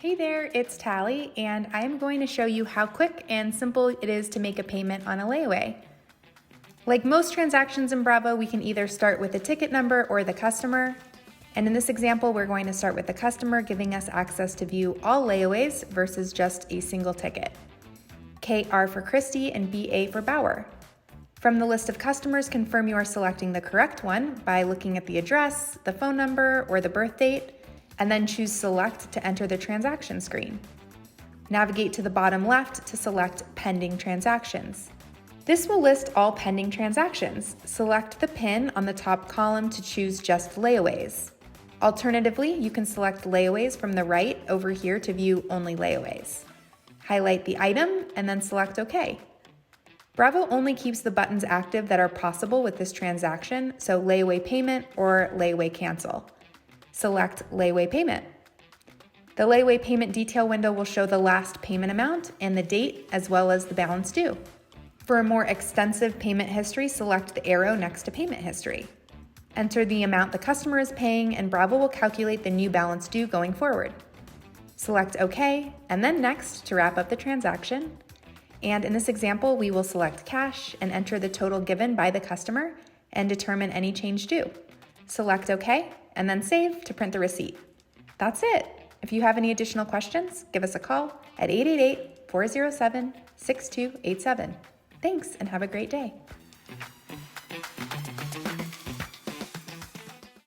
Hey there, it's Tally, and I am going to show you how quick and simple it is to make a payment on a layaway. Like most transactions in Bravo, we can either start with the ticket number or the customer. And in this example, we're going to start with the customer, giving us access to view all layaways versus just a single ticket. KR for Christy and BA for Bauer. From the list of customers, confirm you are selecting the correct one by looking at the address, the phone number, or the birth date, and then choose Select to enter the transaction screen. Navigate to the bottom left to select Pending Transactions. This will list all pending transactions. Select the PIN on the top column to choose just layaways. Alternatively, you can select layaways from the right over here to view only layaways. Highlight the item and then select OK. Bravo only keeps the buttons active that are possible with this transaction, so layaway payment or layaway cancel. Select Layaway Payment. The Layaway Payment detail window will show the last payment amount and the date, as well as the balance due. For a more extensive payment history, select the arrow next to Payment History. Enter the amount the customer is paying, and Bravo will calculate the new balance due going forward. Select OK, and then Next to wrap up the transaction. And in this example, we will select Cash and enter the total given by the customer and determine any change due. Select OK, and then Save to print the receipt. That's it. If you have any additional questions, give us a call at 888-407-6287. Thanks, and have a great day.